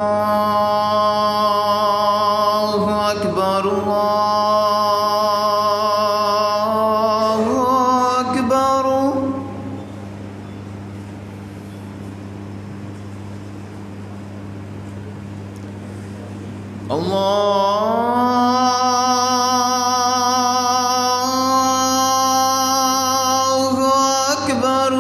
الله أكبر الله أكبر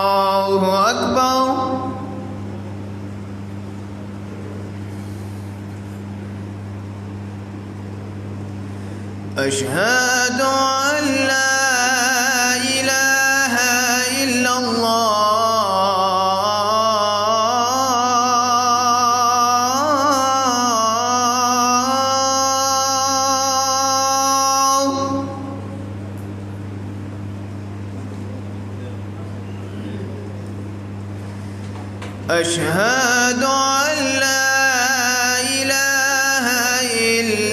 الله أكبر أشهد أن لا إله إلا الله أشهد أن لا إله إلا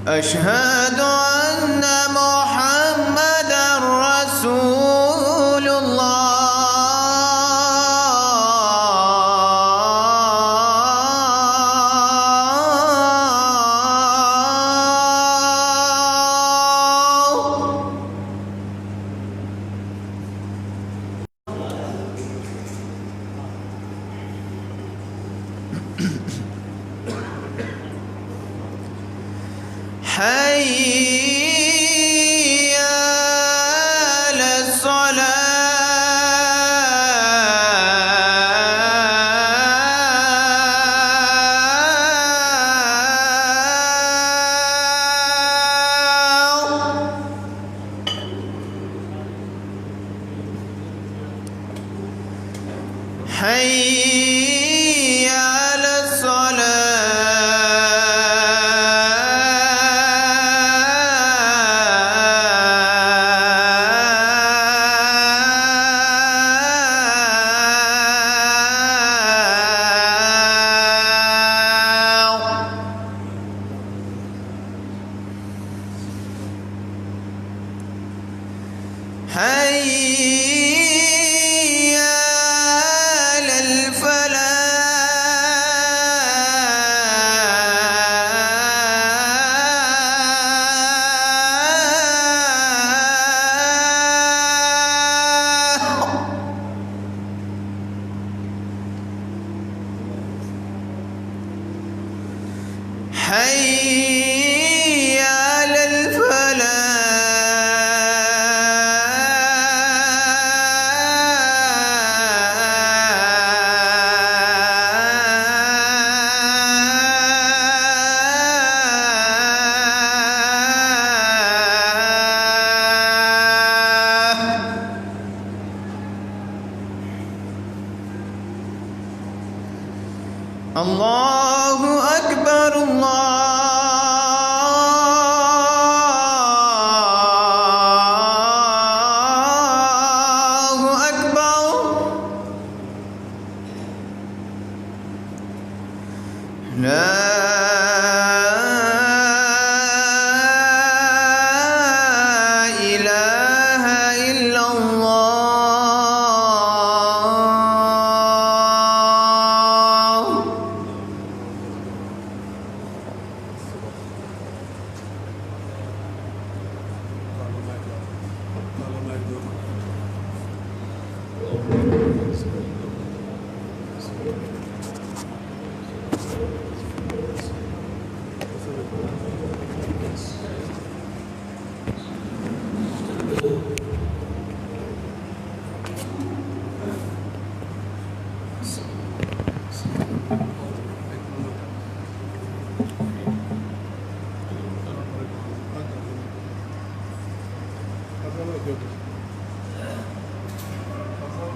أشهد أن محمدًا رسول الله حي على الصلاة حي على حي على الفلاح حي على الفلاح الله أكبر الله أكبر لا إله إلا الله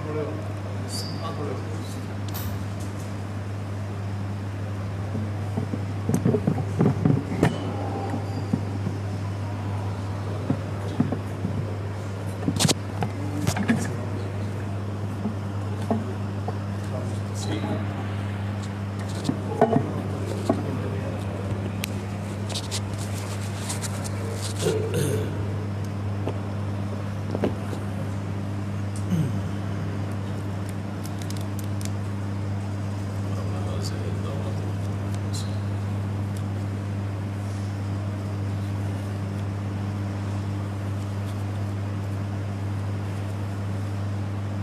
Hasan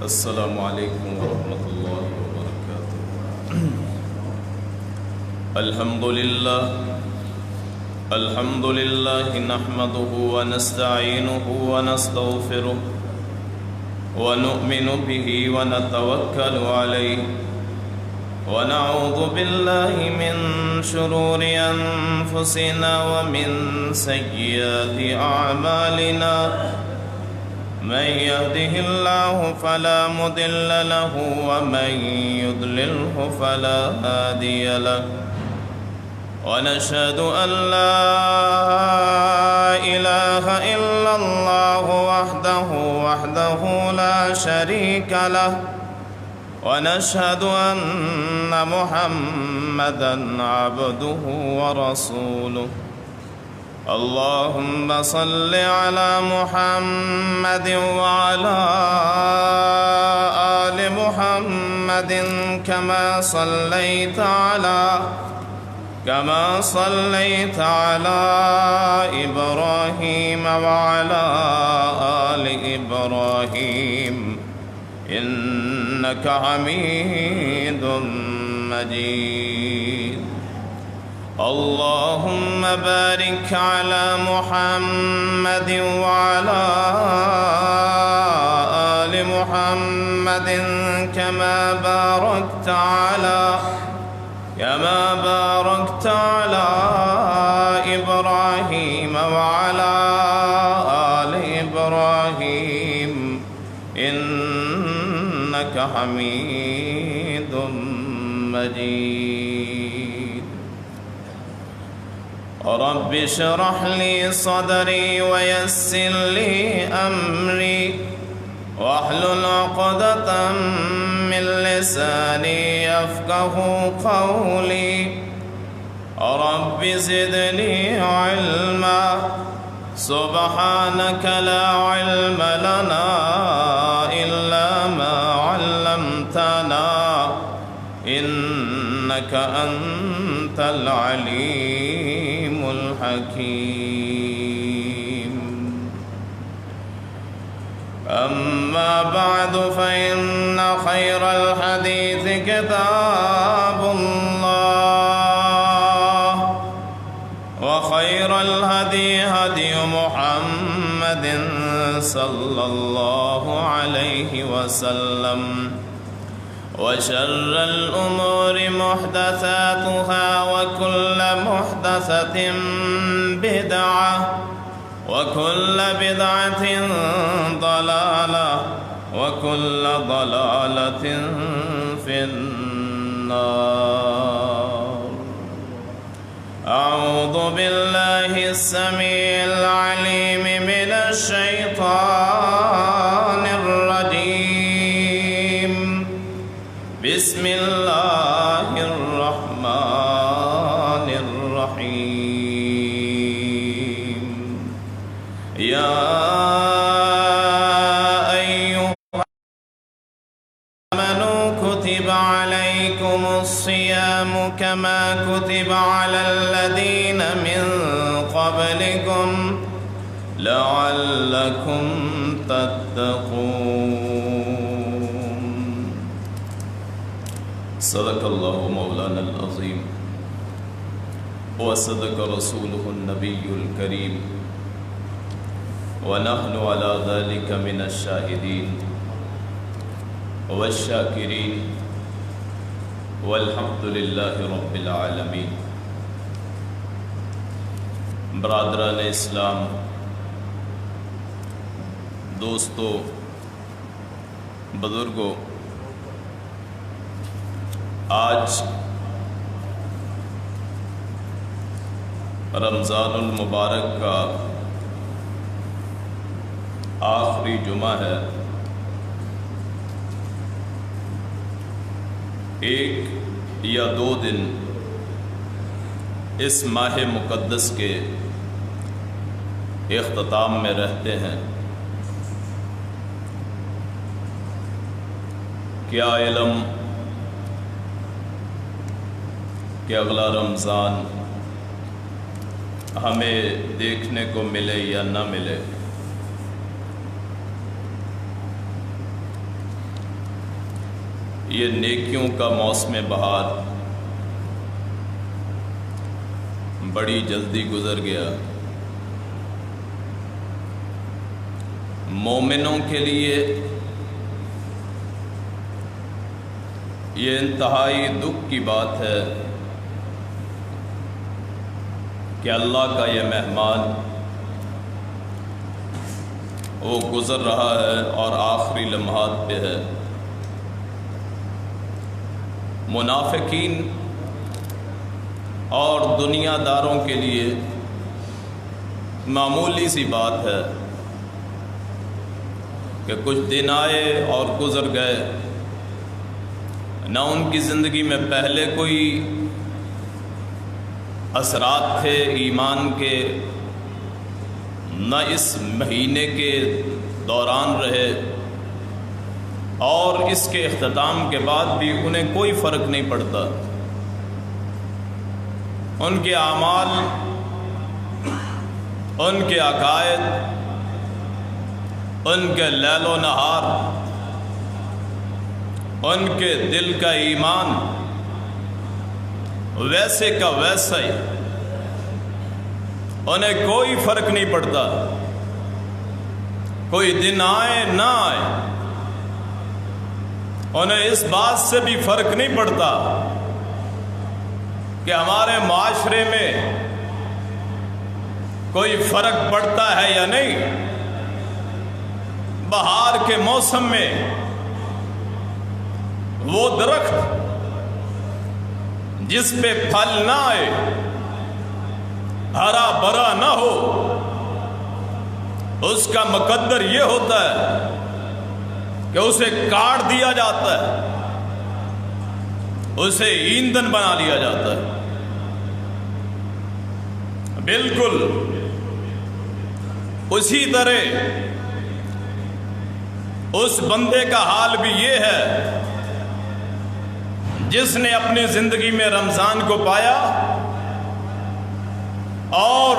السلام علیکم ورحمۃ اللہ وبرکاتہ۔ الحمد للہ نحمده ونستعینه ونستغفره ونؤمن به ونتوکل علیہ ونعوذ باللہ من شرور انفسنا ومن سیئات اعمالنا من يهده الله فلا مضل له ومن يضلله فلا هادي له ونشهد أن لا إله إلا الله وحده لا شريك له ونشهد أن محمدًا عبده ورسوله اللهم صل على محمد وعلى آل محمد كما صليت على إبراهيم وعلى آل إبراهيم إنك حميد مجيد اللهم بارك على محمد وعلى آل محمد كما باركت على إبراهيم وعلى آل إبراهيم إنك حميد مجيد رب اشرح لي صدري ويسر لي أمري واحلل عقدة من لساني يفقه قولي رب زدني علما سبحانك لا علم لنا إلا ما علمتنا إنك أنت العليم الحكيم أما بعد فإن خير الحديث كتاب الله وخير الهدي هدي محمد صلى الله عليه وسلم وشر الأمور محدثاتها وكل محدثة بدعة وكل بدعة ضلالة وكل ضلالة في النار أعوذ بالله السميع العليم من الشيطان الرجيم بسم الله الرحمن الرحيم يا أيها آمنوا كتب عليكم الصيام كما كتب على الذين من قبلكم لعلكم تتقون صدق الله مولانا العظيم وصدق رسوله النبي الكريم ونحن على ذلك من الشاهدين والشاكرين والحمد لله رب العالمين۔ برادران اسلام، دوستو، بزرگوں، آج رمضان المبارک کا آخری جمعہ ہے۔ ایک یا دو دن اس ماہ مقدس کے اختتام میں رہتے ہیں۔ کیا علم کہ اگلا رمضان ہمیں دیکھنے کو ملے یا نہ ملے۔ یہ نیکیوں کا موسم بہار بڑی جلدی گزر گیا۔ مومنوں کے لیے یہ انتہائی دکھ کی بات ہے کہ اللہ کا یہ مہمان وہ گزر رہا ہے اور آخری لمحات پہ ہے۔ منافقین اور دنیا داروں کے لیے معمولی سی بات ہے کہ کچھ دن آئے اور گزر گئے، نہ ان کی زندگی میں پہلے کوئی اثرات تھے ایمان کے، نہ اس مہینے کے دوران رہے، اور اس کے اختتام کے بعد بھی انہیں کوئی فرق نہیں پڑتا۔ ان کے اعمال، ان کے عقائد، ان کے لیل و نہار، ان کے دل کا ایمان ویسے کا ویسا ہی، انہیں کوئی فرق نہیں پڑتا۔ کوئی دن آئے نہ آئے، انہیں اس بات سے بھی فرق نہیں پڑتا کہ ہمارے معاشرے میں کوئی فرق پڑتا ہے یا نہیں۔ بہار کے موسم میں وہ درخت جس پہ پھل نہ آئے، ہرا بھرا نہ ہو، اس کا مقدر یہ ہوتا ہے کہ اسے کاٹ دیا جاتا ہے، اسے ایندھن بنا لیا جاتا ہے۔ بالکل اسی طرح اس بندے کا حال بھی یہ ہے جس نے اپنی زندگی میں رمضان کو پایا اور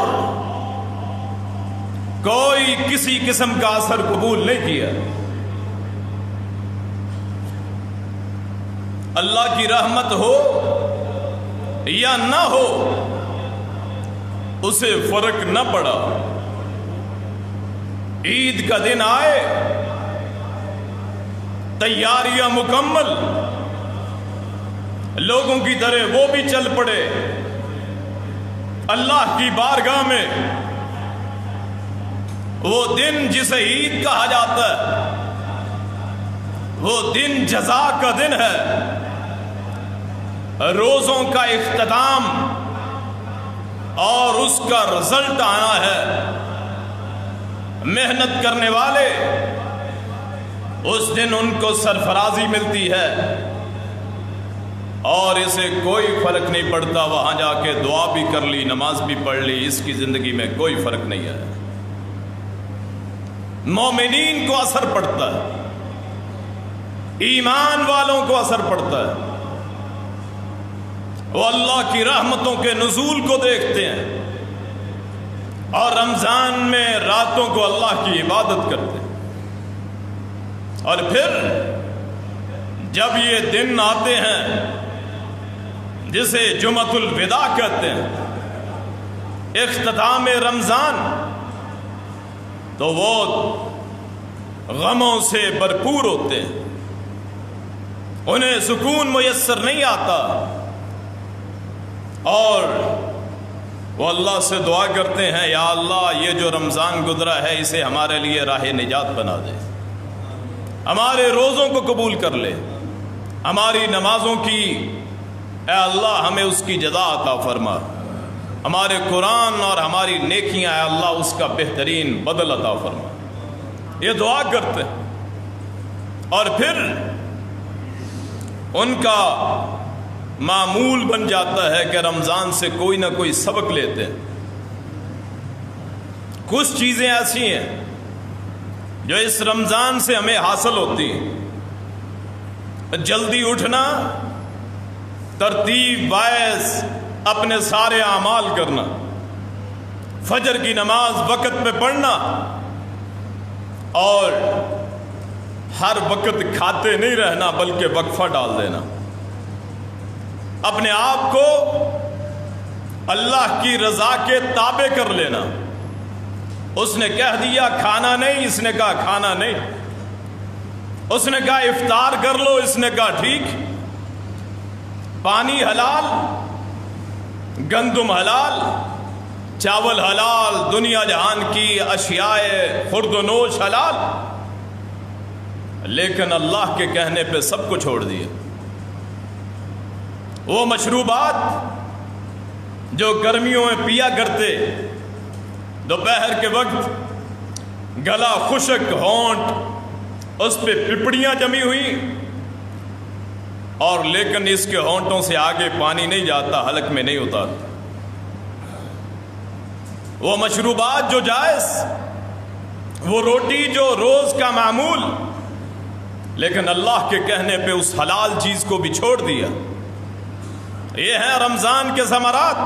کوئی کسی قسم کا اثر قبول نہیں کیا۔ اللہ کی رحمت ہو یا نہ ہو، اسے فرق نہ پڑا۔ عید کا دن آئے، تیاریاں مکمل، لوگوں کی طرح وہ بھی چل پڑے اللہ کی بارگاہ میں۔ وہ دن جسے عید کہا جاتا ہے، وہ دن جزا کا دن ہے، روزوں کا اختتام اور اس کا رزلٹ آنا ہے۔ محنت کرنے والے اس دن ان کو سرفرازی ملتی ہے اور اسے کوئی فرق نہیں پڑتا، وہاں جا کے دعا بھی کر لی، نماز بھی پڑھ لی، اس کی زندگی میں کوئی فرق نہیں ہے۔ مومنین کو اثر پڑتا ہے، ایمان والوں کو اثر پڑتا ہے، وہ اللہ کی رحمتوں کے نزول کو دیکھتے ہیں اور رمضان میں راتوں کو اللہ کی عبادت کرتے ہیں۔ اور پھر جب یہ دن آتے ہیں جسے جمعۃ الوداع کہتے ہیں، اختتام رمضان، تو وہ غموں سے بھرپور ہوتے ہیں، انہیں سکون میسر نہیں آتا، اور وہ اللہ سے دعا کرتے ہیں، یا اللہ یہ جو رمضان گزرا ہے اسے ہمارے لیے راہ نجات بنا دے، ہمارے روزوں کو قبول کر لے، ہماری نمازوں کی اے اللہ ہمیں اس کی جزا عطا فرما، ہمارے قرآن اور ہماری نیکیاں اے اللہ اس کا بہترین بدل عطا فرما۔ یہ دعا کرتے ہیں اور پھر ان کا معمول بن جاتا ہے کہ رمضان سے کوئی نہ کوئی سبق لیتے ہیں۔ کچھ چیزیں ایسی ہیں جو اس رمضان سے ہمیں حاصل ہوتی ہیں۔ جلدی اٹھنا، ترتیب وائز اپنے سارے اعمال کرنا، فجر کی نماز وقت پہ پڑھنا، اور ہر وقت کھاتے نہیں رہنا بلکہ وقفہ ڈال دینا، اپنے آپ کو اللہ کی رضا کے تابع کر لینا۔ اس نے کہہ دیا کھانا نہیں، اس نے کہا کھانا نہیں۔ اس نے کہا افطار کر لو، اس نے کہا ٹھیک۔ پانی حلال، گندم حلال، چاول حلال، دنیا جہان کی اشیاء خورد و نوش حلال، لیکن اللہ کے کہنے پہ سب کو چھوڑ دیا۔ وہ مشروبات جو گرمیوں میں پیا کرتے، دوپہر کے وقت گلا خشک، ہونٹ اس پہ پپڑیاں جمی ہوئی، اور لیکن اس کے ہونٹوں سے آگے پانی نہیں جاتا، حلق میں نہیں اتارتا۔ وہ مشروبات جو جائز، وہ روٹی جو روز کا معمول، لیکن اللہ کے کہنے پہ اس حلال چیز کو بھی چھوڑ دیا۔ یہ ہیں رمضان کے ثمرات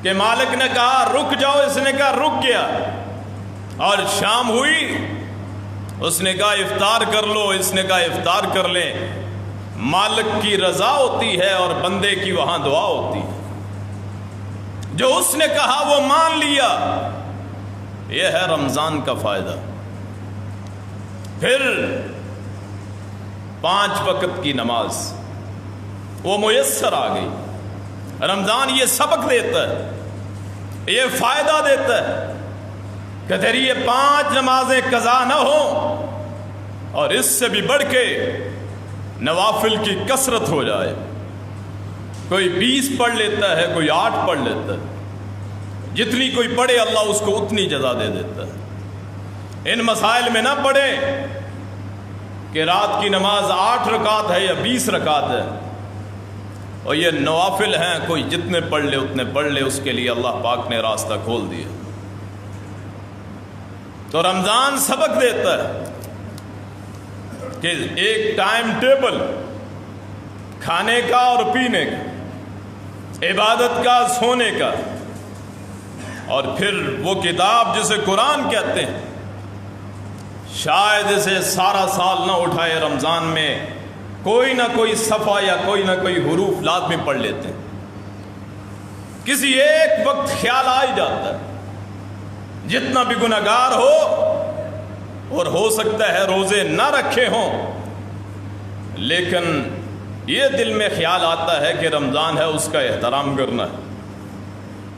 کہ مالک نے کہا رک جاؤ، اس نے کہا رک گیا، اور شام ہوئی اس نے کہا افطار کر لو، اس نے کہا افطار کر لیں۔ مالک کی رضا ہوتی ہے اور بندے کی وہاں دعا ہوتی ہے۔ جو اس نے کہا وہ مان لیا، یہ ہے رمضان کا فائدہ۔ پھر 5 وقت کی نماز وہ میسر آ گئی۔ رمضان یہ سبق دیتا ہے، یہ فائدہ دیتا ہے کہ تیری یہ 5 نمازیں قضا نہ ہوں، اور اس سے بھی بڑھ کے نوافل کی کثرت ہو جائے۔ کوئی 20 پڑھ لیتا ہے، کوئی 8 پڑھ لیتا ہے، جتنی کوئی پڑھے اللہ اس کو اتنی جزا دے دیتا ہے۔ ان مسائل میں نہ پڑھے کہ رات کی نماز 8 رکعت ہے یا 20 رکعت ہے، اور یہ نوافل ہیں، کوئی جتنے پڑھ لے اتنے پڑھ لے، اس کے لیے اللہ پاک نے راستہ کھول دیا۔ تو رمضان سبق دیتا ہے کہ ایک ٹائم ٹیبل کھانے کا اور پینے کا، عبادت کا، سونے کا، اور پھر وہ کتاب جسے قرآن کہتے ہیں، شاید اسے سارا سال نہ اٹھائے، رمضان میں کوئی نہ کوئی صفحہ یا کوئی نہ کوئی حروف لازمی پڑھ لیتے ہیں۔ کسی ایک وقت خیال آ ہی جاتا ہے، جتنا بھی گناہگار ہو، اور ہو سکتا ہے روزے نہ رکھے ہوں، لیکن یہ دل میں خیال آتا ہے کہ رمضان ہے، اس کا احترام کرنا ہے۔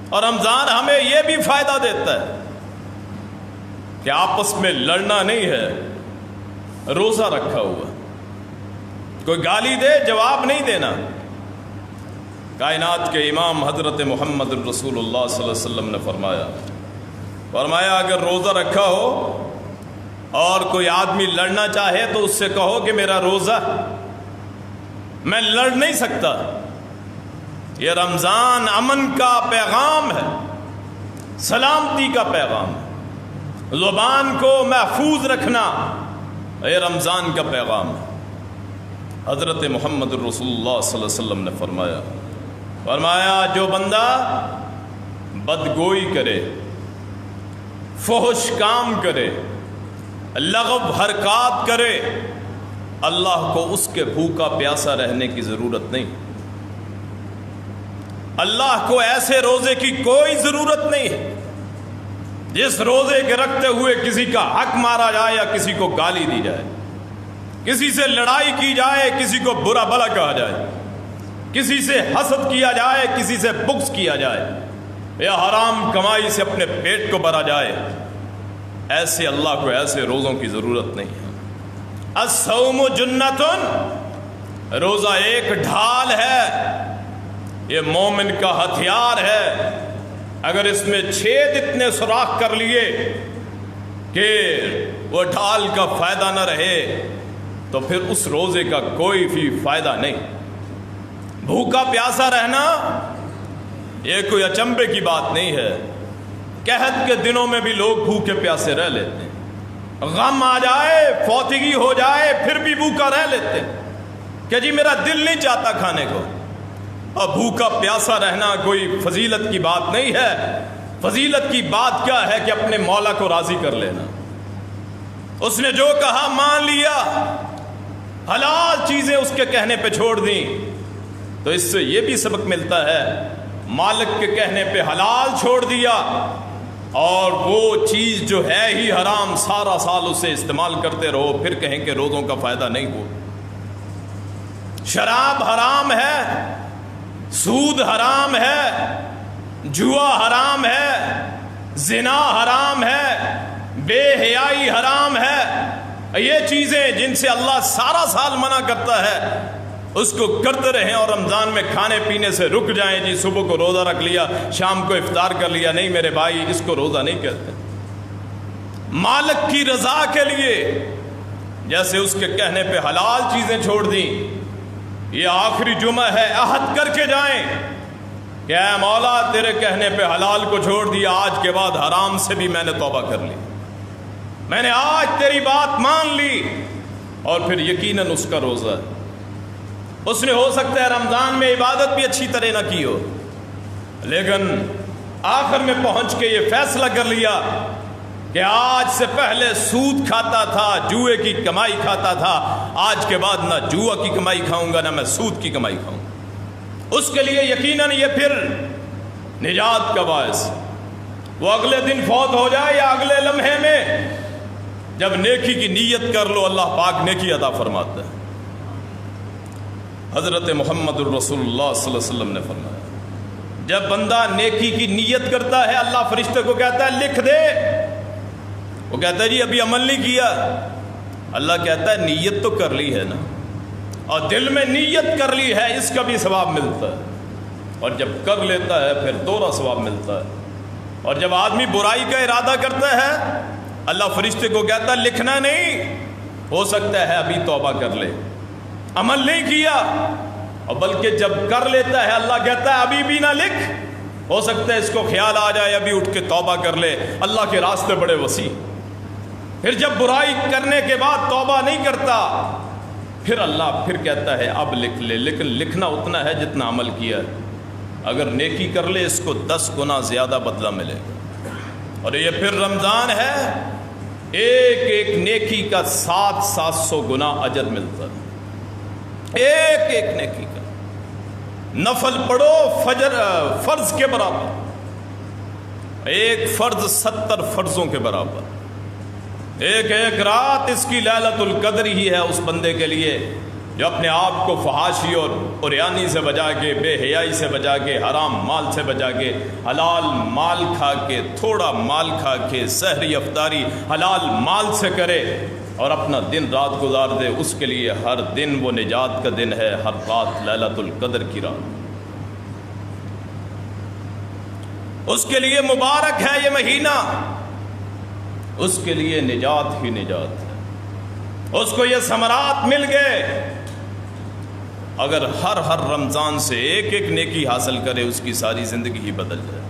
اور رمضان ہمیں یہ بھی فائدہ دیتا ہے کہ آپس میں لڑنا نہیں ہے، روزہ رکھا ہوا، کوئی گالی دے جواب نہیں دینا۔ کائنات کے امام حضرت محمد رسول اللہ صلی اللہ علیہ وسلم نے فرمایا اگر روزہ رکھا ہو اور کوئی آدمی لڑنا چاہے تو اس سے کہو کہ میرا روزہ، میں لڑ نہیں سکتا۔ یہ رمضان امن کا پیغام ہے، سلامتی کا پیغام ہے، زبان کو محفوظ رکھنا یہ رمضان کا پیغام ہے۔ حضرت محمد رسول اللہ صلی اللہ علیہ وسلم نے فرمایا جو بندہ بدگوئی کرے، فحش کام کرے، لغو حرکات کرے، اللہ کو اس کے بھوکا پیاسا رہنے کی ضرورت نہیں۔ اللہ کو ایسے روزے کی کوئی ضرورت نہیں ہے جس روزے کے رکھتے ہوئے کسی کا حق مارا جائے یا کسی کو گالی دی جائے، کسی سے لڑائی کی جائے، کسی کو برا بھلا کہا جائے، کسی سے حسد کیا جائے، کسی سے بغض کیا جائے، یا حرام کمائی سے اپنے پیٹ کو بھرا جائے۔ ایسے اللہ کو ایسے روزوں کی ضرورت نہیں ہے۔ الصوم جنۃ، روزہ ایک ڈھال ہے، یہ مومن کا ہتھیار ہے۔ اگر اس میں 6 اتنے سوراخ کر لیے کہ وہ ڈھال کا فائدہ نہ رہے تو پھر اس روزے کا کوئی بھی فائدہ نہیں۔ بھوکا پیاسا رہنا یہ کوئی اچنبے کی بات نہیں ہے۔ قحط کے دنوں میں بھی لوگ بھوکے پیاسے رہ لیتے ہیں، غم آ جائے، فوتگی ہو جائے، پھر بھی بھوکا رہ لیتے ہیں کہ جی میرا دل نہیں چاہتا کھانے کو۔ اور بھوکا پیاسا رہنا کوئی فضیلت کی بات نہیں ہے۔ فضیلت کی بات کیا ہے کہ اپنے مولا کو راضی کر لینا۔ اس نے جو کہا مان لیا، حلال چیزیں اس کے کہنے پہ چھوڑ دیں، تو اس سے یہ بھی سبق ملتا ہے مالک کے کہنے پہ حلال چھوڑ دیا، اور وہ چیز جو ہے ہی حرام سارا سال اسے استعمال کرتے رہو، پھر کہیں کہ روزوں کا فائدہ نہیں ہو۔ شراب حرام ہے، سود حرام ہے، جوا حرام ہے، زنا حرام ہے، بے حیائی حرام ہے، یہ چیزیں جن سے اللہ سارا سال منع کرتا ہے اس کو کرتے رہیں، اور رمضان میں کھانے پینے سے رک جائیں۔ جی صبح کو روزہ رکھ لیا، شام کو افطار کر لیا، نہیں میرے بھائی، اس کو روزہ نہیں کہتے۔ مالک کی رضا کے لیے جیسے اس کے کہنے پہ حلال چیزیں چھوڑ دیں، یہ آخری جمعہ ہے، عہد کر کے جائیں کہ اے مولا تیرے کہنے پہ حلال کو چھوڑ دیا، آج کے بعد حرام سے بھی میں نے توبہ کر لی، میں نے آج تیری بات مان لی۔ اور پھر یقیناً اس کا روزہ ہے، اس نے ہو سکتا ہے رمضان میں عبادت بھی اچھی طرح نہ کی ہو، لیکن آخر میں پہنچ کے یہ فیصلہ کر لیا کہ آج سے پہلے سود کھاتا تھا، جوئے کی کمائی کھاتا تھا، آج کے بعد نہ جوا کی کمائی کھاؤں گا نہ میں سود کی کمائی کھاؤں گا۔ اس کے لیے یقیناً یہ پھر نجات کا باعث، وہ اگلے دن فوت ہو جائے یا اگلے لمحے میں، جب نیکی کی نیت کر لو اللہ پاک نیکی عطا فرماتا ہے۔ حضرت محمد الرسول اللہ صلی اللہ علیہ وسلم نے فرمایا جب بندہ نیکی کی نیت کرتا ہے اللہ فرشتے کو کہتا ہے لکھ دے، وہ کہتا ہے جی ابھی عمل نہیں کیا، اللہ کہتا ہے نیت تو کر لی ہے نا، اور دل میں نیت کر لی ہے، اس کا بھی ثواب ملتا ہے، اور جب کر لیتا ہے پھر دوہرا ثواب ملتا ہے۔ اور جب آدمی برائی کا ارادہ کرتا ہے اللہ فرشتے کو کہتا ہے لکھنا نہیں، ہو سکتا ہے ابھی توبہ کر لے، عمل نہیں کیا، اور بلکہ جب کر لیتا ہے اللہ کہتا ہے ابھی بھی نہ لکھ، ہو سکتا ہے اس کو خیال آ جائے ابھی اٹھ کے توبہ کر لے، اللہ کے راستے بڑے وسیع۔ پھر جب برائی کرنے کے بعد توبہ نہیں کرتا پھر اللہ پھر کہتا ہے اب لکھ لے، لیکن لکھنا اتنا ہے جتنا عمل کیا ہے، اگر نیکی کر لے اس کو 10 گنا زیادہ بدلہ ملے گا۔ اور یہ پھر رمضان ہے، ایک ایک نیکی کا 700 گنا اجر ملتا ہے، ایک ایک نیکی کا۔ نفل پڑھو فجر فرض کے برابر، ایک فرض 70 فرضوں کے برابر، ایک ایک رات اس کی لیلۃ القدر ہی ہے اس بندے کے لیے جو اپنے آپ کو فحاشی اور عریانی سے بچا کے، بے حیائی سے بچا کے، حرام مال سے بچا کے، حلال مال کھا کے، تھوڑا مال کھا کے سحری افطاری حلال مال سے کرے اور اپنا دن رات گزار دے۔ اس کے لیے ہر دن وہ نجات کا دن ہے، ہر رات لیلۃ القدر کی رات، اس کے لیے مبارک ہے یہ مہینہ، اس کے لیے نجات ہی نجات ہے، اس کو یہ ثمرات مل گئے۔ اگر ہر رمضان سے ایک ایک نیکی حاصل کرے اس کی ساری زندگی ہی بدل جائے۔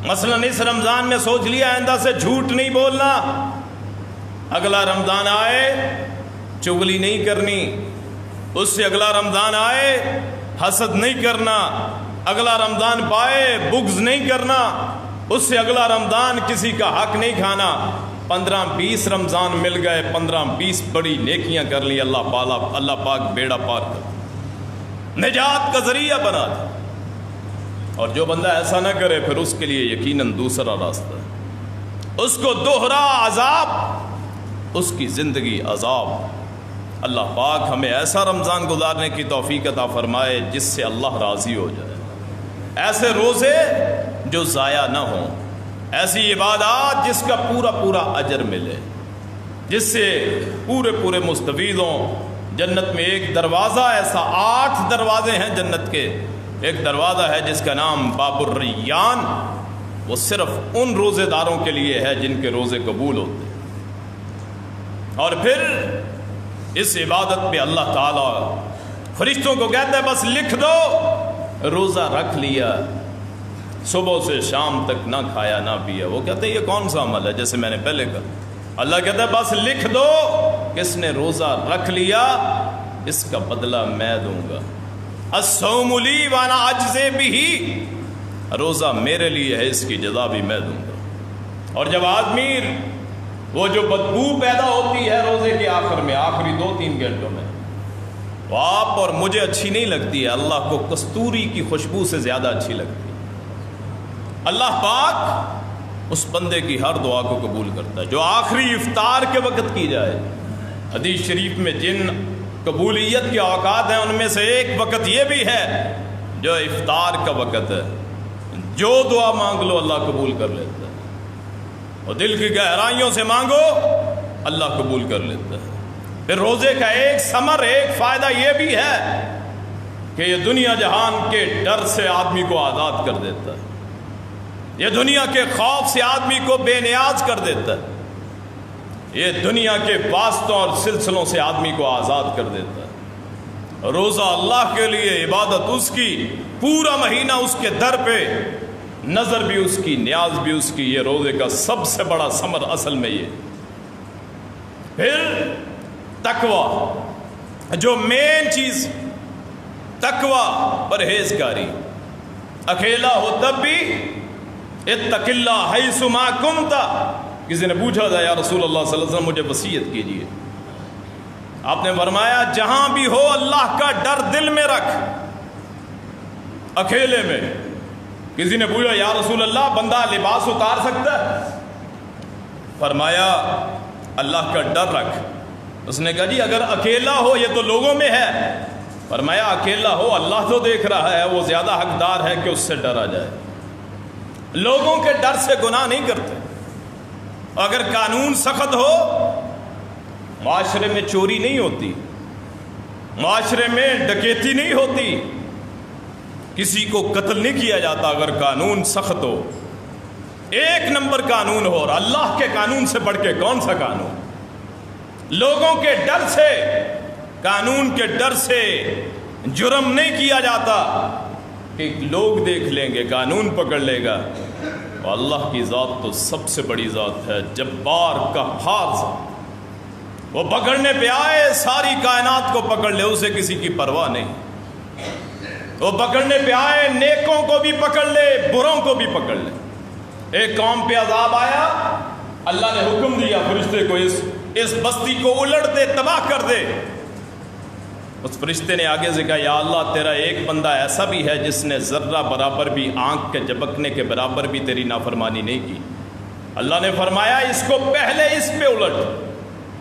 مثلا اس رمضان میں سوچ لیا آئندہ سے جھوٹ نہیں بولنا، اگلا رمضان آئے چغلی نہیں کرنی، اس سے اگلا رمضان آئے حسد نہیں کرنا، اگلا رمضان پائے بغض نہیں کرنا، اس سے اگلا رمضان کسی کا حق نہیں کھانا۔ 15-20 رمضان مل گئے، 15-20 بڑی نیکیاں کر لی، اللہ پاک بیڑا پار کر نجات کا ذریعہ بنا دے۔ اور جو بندہ ایسا نہ کرے پھر اس کے لیے یقیناً دوسرا راستہ ہے، اس کو دوہرا عذاب، اس کی زندگی عذاب۔ اللہ پاک ہمیں ایسا رمضان گزارنے کی توفیق عطا فرمائے جس سے اللہ راضی ہو جائے، ایسے روزے جو ضائع نہ ہوں، ایسی عبادات جس کا پورا اجر ملے، جس سے پورے مستفید ہوں۔ جنت میں ایک دروازہ ایسا، 8 دروازے ہیں جنت کے، ایک دروازہ ہے جس کا نام باب الریان، وہ صرف ان روزے داروں کے لیے ہے جن کے روزے قبول ہوتے ہیں۔ اور پھر اس عبادت پہ اللہ تعالیٰ فرشتوں کو کہتا ہے بس لکھ دو، روزہ رکھ لیا، صبح سے شام تک نہ کھایا نہ پیا۔ وہ کہتے ہیں یہ کون سا عمل ہے؟ جیسے میں نے پہلے کہا، اللہ کہتا ہے بس لکھ دو، کس نے روزہ رکھ لیا اس کا بدلہ میں دوں گا۔ الصوم لی وانا اجزی بہ، روزہ میرے لیے ہے، اس کی جزا بھی میں دوں گا۔ اور جب آدمی وہ جو بدبو پیدا ہوتی ہے روزے کے آخر میں، آخری 2-3 گھنٹوں میں، وہ آپ اور مجھے اچھی نہیں لگتی ہے، اللہ کو کستوری کی خوشبو سے زیادہ اچھی لگتی ہے۔ اللہ پاک اس بندے کی ہر دعا کو قبول کرتا ہے جو آخری افطار کے وقت کی جائے۔ حدیث شریف میں جن قبولیت کے اوقات ہیں ان میں سے ایک وقت یہ بھی ہے جو افطار کا وقت ہے، جو دعا مانگ لو اللہ قبول کر لیتا ہے، اور دل کی گہرائیوں سے مانگو اللہ قبول کر لیتا ہے۔ پھر روزے کا ایک ثمر، ایک فائدہ یہ بھی ہے کہ یہ دنیا جہان کے ڈر سے آدمی کو آزاد کر دیتا ہے، یہ دنیا کے خوف سے آدمی کو بے نیاز کر دیتا ہے، یہ دنیا کے واسطوں اور سلسلوں سے آدمی کو آزاد کر دیتا ہے۔ روزہ اللہ کے لیے عبادت اس کی، پورا مہینہ اس کے در پہ، نظر بھی اس کی، نیاز بھی اس کی۔ یہ روزے کا سب سے بڑا ثمر اصل میں یہ۔ پھر تقوی، جو مین چیز، تقوی، پرہیزگاری۔ اکیلا ہو تب بھی اتق اللہ حیث ما کنت۔ کسی نے پوچھا تھا یا رسول اللہ صلی اللہ علیہ وسلم مجھے وصیت کیجیے، آپ نے فرمایا جہاں بھی ہو اللہ کا ڈر دل میں رکھ، اکیلے میں۔ کسی نے پوچھا یا رسول اللہ بندہ لباس اتار سکتا ہے؟ فرمایا اللہ کا ڈر رکھ۔ اس نے کہا جی اگر اکیلا ہو، یہ تو لوگوں میں ہے۔ فرمایا اکیلا ہو اللہ تو دیکھ رہا ہے، وہ زیادہ حقدار ہے کہ اس سے ڈرا جائے۔ لوگوں کے ڈر سے گناہ نہیں کرتے۔ اگر قانون سخت ہو، معاشرے میں چوری نہیں ہوتی، معاشرے میں ڈکیتی نہیں ہوتی، کسی کو قتل نہیں کیا جاتا۔ اگر قانون سخت ہو، ایک نمبر قانون ہو، اور اللہ کے قانون سے بڑھ کے کون سا قانون؟ لوگوں کے ڈر سے، قانون کے ڈر سے جرم نہیں کیا جاتا کہ لوگ دیکھ لیں گے، قانون پکڑ لے گا۔ اللہ کی ذات تو سب سے بڑی ذات ہے، جبار، قہار ذات۔ وہ پکڑنے پہ آئے ساری کائنات کو پکڑ لے، اسے کسی کی پرواہ نہیں۔ وہ پکڑنے پہ آئے نیکوں کو بھی پکڑ لے، بروں کو بھی پکڑ لے۔ ایک قوم پہ عذاب آیا، اللہ نے حکم دیا فرشتے کو اس بستی کو الٹ دے، تباہ کر دے۔ اس فرشتے نے آگے سے کہا یا اللہ تیرا ایک بندہ ایسا بھی ہے جس نے ذرہ برابر بھی، آنکھ کے جھپکنے کے برابر بھی تیری نافرمانی نہیں کی۔ اللہ نے فرمایا اس کو پہلے اس پہ الٹ،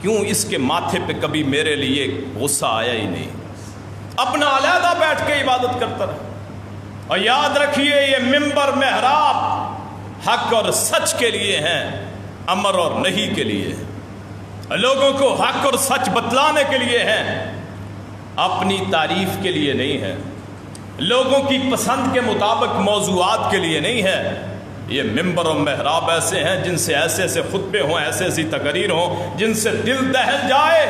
کیوں اس کے ماتھے پہ کبھی میرے لیے غصہ آیا ہی نہیں، اپنا علیحدہ بیٹھ کے عبادت کرتا رہا۔ اور یاد رکھیے یہ منبر محراب حق اور سچ کے لیے ہیں، امر اور نہیں کے لیے، لوگوں کو حق اور سچ بتلانے کے لیے ہیں، اپنی تعریف کے لیے نہیں ہے، لوگوں کی پسند کے مطابق موضوعات کے لیے نہیں ہے۔ یہ منبر و محراب ایسے ہیں جن سے ایسے ایسے خطبے ہوں، ایسے ایسی تقریر ہوں جن سے دل دہل جائے،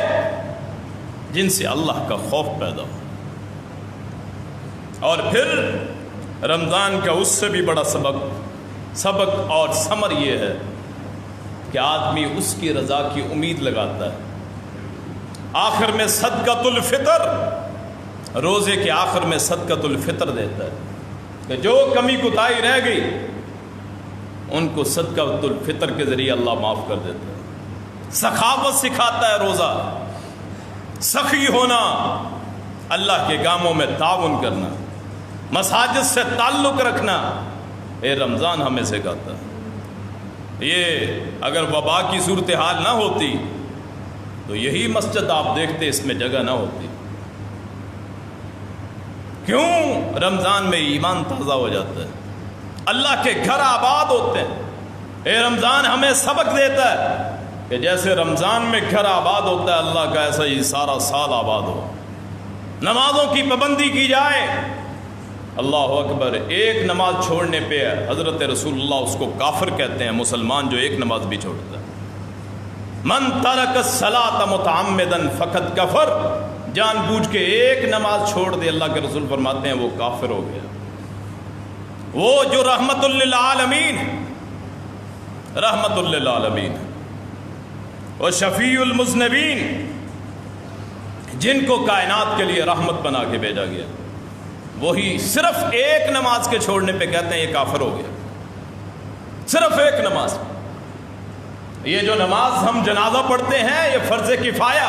جن سے اللہ کا خوف پیدا ہو۔ اور پھر رمضان کا اس سے بھی بڑا سبق اور ثمر یہ ہے کہ آدمی اس کی رضا کی امید لگاتا ہے۔ آخر میں صدقۃ الفطر، روزے کے آخر میں صدقۃ الفطر دیتا ہے کہ جو کمی کوتاہی رہ گئی ان کو صدقۃ الفطر کے ذریعے اللہ معاف کر دیتا ہے۔ سخاوت سکھاتا ہے روزہ، سخی ہونا، اللہ کے کاموں میں تعاون کرنا، مساجد سے تعلق رکھنا، یہ رمضان ہمیں سکھاتا ہے۔ یہ اگر وبا کی صورتحال نہ ہوتی تو یہی مسجد آپ دیکھتے اس میں جگہ نہ ہوتی۔ کیوں؟ رمضان میں ایمان تازہ ہو جاتا ہے، اللہ کے گھر آباد ہوتے ہیں۔ یہ رمضان ہمیں سبق دیتا ہے کہ جیسے رمضان میں گھر آباد ہوتا ہے اللہ کا، ایسا ہی سارا سال آباد ہو۔ نمازوں کی پابندی کی جائے، اللہ اکبر، ایک نماز چھوڑنے پہ حضرت رسول اللہ اس کو کافر کہتے ہیں، مسلمان جو ایک نماز بھی چھوڑتا ہے۔ من ترک الصلاۃ متعمدا فقد کفر، جان بوجھ کے ایک نماز چھوڑ دے، اللہ کے رسول فرماتے ہیں وہ کافر ہو گیا۔ وہ جو رحمت للعالمین، رحمت للعالمین، وہ شفیع المذنبین، جن کو کائنات کے لیے رحمت بنا کے بھیجا گیا، وہی صرف ایک نماز کے چھوڑنے پہ کہتے ہیں یہ کافر ہو گیا، صرف ایک نماز۔ یہ جو نماز ہم جنازہ پڑھتے ہیں یہ فرض کفایہ،